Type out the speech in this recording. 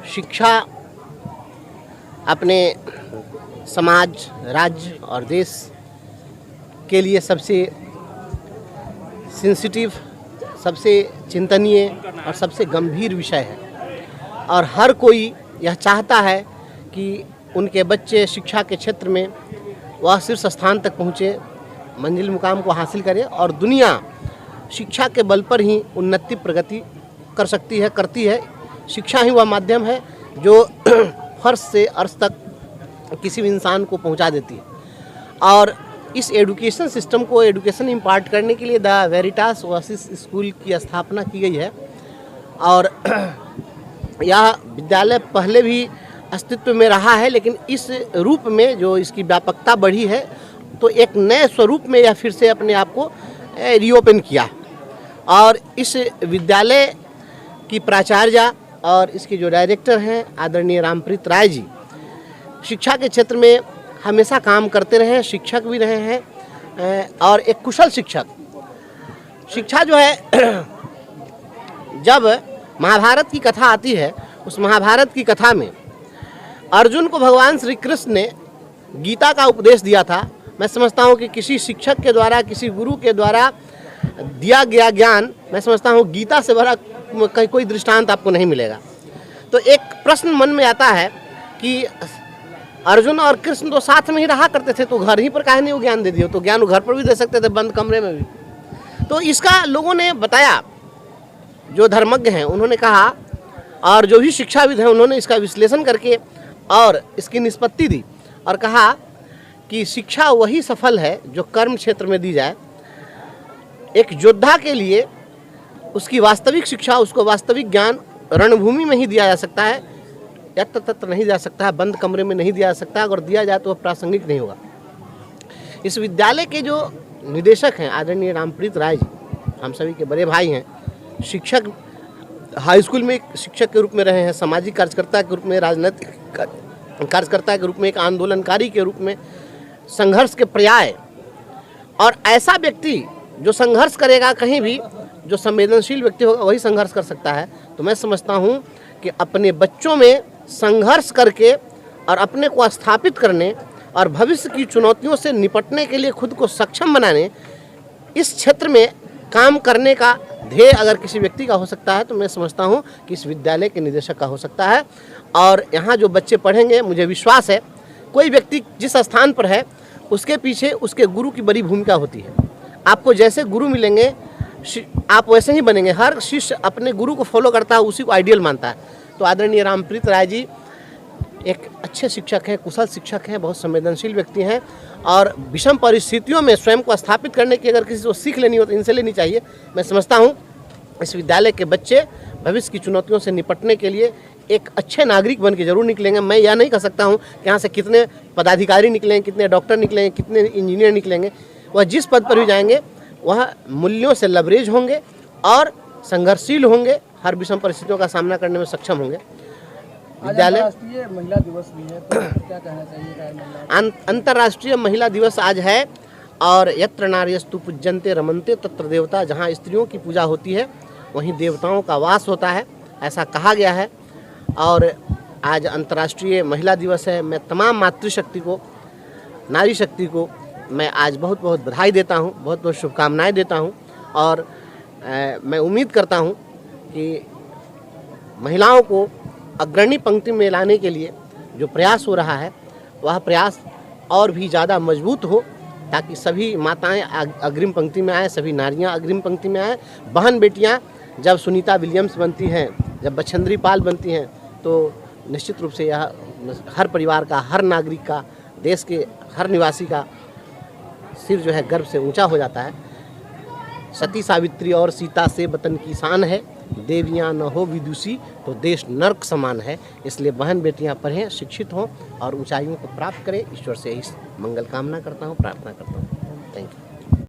शिक्षा अपने समाज, राज्य और देश के लिए सबसे सेंसिटिव, सबसे चिंतनीय और सबसे गंभीर विषय है और हर कोई यह चाहता है कि उनके बच्चे शिक्षा के क्षेत्र में वह शीर्ष स्थान तक पहुँचे, मंजिल मुकाम को हासिल करें और दुनिया शिक्षा के बल पर ही उन्नति प्रगति कर सकती है, करती है। शिक्षा ही वह माध्यम है जो फर्श से अर्श तक किसी भी इंसान को पहुंचा देती है और इस एजुकेशन सिस्टम को एजुकेशन इम्पार्ट करने के लिए द वेरिटास ओएसिस स्कूल की स्थापना की गई है और यह विद्यालय पहले भी अस्तित्व में रहा है, लेकिन इस रूप में जो इसकी व्यापकता बढ़ी है तो एक नए स्वरूप में यह फिर से अपने आप को रीओपन किया और इस विद्यालय की प्राचार्य और इसके जो डायरेक्टर हैं आदरणीय रामप्रीत राय जी शिक्षा के क्षेत्र में हमेशा काम करते रहे, शिक्षक भी रहे हैं और एक कुशल शिक्षक। शिक्षा जो है जब महाभारत की कथा आती है, उस महाभारत की कथा में अर्जुन को भगवान श्री कृष्ण ने गीता का उपदेश दिया था। मैं समझता हूँ कि किसी शिक्षक के द्वारा, किसी गुरु के द्वारा दिया गया ज्ञान, मैं समझता हूँ गीता से बड़ा कहीं कोई दृष्टांत आपको नहीं मिलेगा। तो एक प्रश्न मन में आता है कि अर्जुन और कृष्ण तो साथ में ही रहा करते थे, तो घर ही पर काहे नहीं वो ज्ञान दे दिया? तो ज्ञान घर पर भी दे सकते थे, बंद कमरे में भी। तो इसका लोगों ने बताया, जो धर्मज्ञ हैं उन्होंने कहा और जो भी शिक्षाविद हैं उन्होंने इसका विश्लेषण करके और इसकी निष्पत्ति दी और कहा कि शिक्षा वही सफल है जो कर्म क्षेत्र में दी जाए। एक योद्धा के लिए उसकी वास्तविक शिक्षा, उसको वास्तविक ज्ञान रणभूमि में ही दिया जा सकता है, यत्र तत्र नहीं जा सकता है, बंद कमरे में नहीं दिया जा सकता। अगर दिया जाए तो वह प्रासंगिक नहीं होगा। इस विद्यालय के जो निदेशक हैं आदरणीय रामप्रीत राय जी, हम सभी के बड़े भाई हैं, शिक्षक हाई स्कूल में एक शिक्षक के रूप में रहे हैं, सामाजिक कार्यकर्ता के रूप में, राजनीतिक कार्यकर्ता के रूप में, एक आंदोलनकारी के रूप में संघर्ष के पर्याय। और ऐसा व्यक्ति जो संघर्ष करेगा कहीं भी, जो संवेदनशील व्यक्ति होगा वही संघर्ष कर सकता है। तो मैं समझता हूँ कि अपने बच्चों में संघर्ष करके और अपने को स्थापित करने और भविष्य की चुनौतियों से निपटने के लिए खुद को सक्षम बनाने, इस क्षेत्र में काम करने का ध्येय अगर किसी व्यक्ति का हो सकता है तो मैं समझता हूँ कि इस विद्यालय के निदेशक का हो सकता है। और यहाँ जो बच्चे पढ़ेंगे, मुझे विश्वास है कोई व्यक्ति जिस स्थान पर है उसके पीछे उसके गुरु की बड़ी भूमिका होती है। आपको जैसे गुरु मिलेंगे आप वैसे ही बनेंगे। हर शिष्य अपने गुरु को फॉलो करता है, उसी को आइडियल मानता है। तो आदरणीय रामप्रीत राय जी एक अच्छे शिक्षक हैं, कुशल शिक्षक हैं, बहुत संवेदनशील व्यक्ति हैं और विषम परिस्थितियों में स्वयं को स्थापित करने की अगर किसी को सीख लेनी हो तो इनसे लेनी चाहिए। मैं समझता हूँ इस विद्यालय के बच्चे भविष्य की चुनौतियों से निपटने के लिए एक अच्छे नागरिक बन के जरूर निकलेंगे। मैं यह नहीं कह सकता हूँ कि यहाँ से कितने पदाधिकारी निकलेंगे, कितने डॉक्टर निकलेंगे, कितने इंजीनियर निकलेंगे। वह जिस पद पर भी जाएंगे वह मूल्यों से लबरेज होंगे और संघर्षशील होंगे, हर विषम परिस्थितियों का सामना करने में सक्षम होंगे। विद्यालय अंतर्राष्ट्रीय महिला दिवस भी है, तो क्या कहना चाहिए? अंतर्राष्ट्रीय महिला दिवस आज है और यत्र नार्यस्तु पूज्यन्ते रमन्ते तत्र देवता। जहाँ स्त्रियों की पूजा होती है वहीं देवताओं का वास होता है, ऐसा कहा गया है। और आज अंतर्राष्ट्रीय महिला दिवस है। मैं तमाम मातृशक्ति को, नारी शक्ति को मैं आज बहुत बहुत बधाई देता हूँ, बहुत बहुत शुभकामनाएं देता हूँ और मैं उम्मीद करता हूँ कि महिलाओं को अग्रणी पंक्ति में लाने के लिए जो प्रयास हो रहा है वह प्रयास और भी ज़्यादा मजबूत हो, ताकि सभी माताएं अग्रिम पंक्ति में आएँ, सभी नारियां अग्रिम पंक्ति में आएँ। बहन बेटियां जब सुनीता विलियम्स बनती हैं, जब बछेंद्री पाल बनती हैं, तो निश्चित रूप से यह हर परिवार का, हर नागरिक का, देश के हर निवासी का सिर जो है गर्व से ऊंचा हो जाता है। सती सावित्री और सीता से वतन की शान है, देवियाँ न हो विदुषी तो देश नर्क समान है। इसलिए बहन बेटियां पढ़ें, शिक्षित हों और ऊंचाइयों को प्राप्त करें। ईश्वर से इस मंगल कामना करता हूं, प्रार्थना करता हूं। Thank you.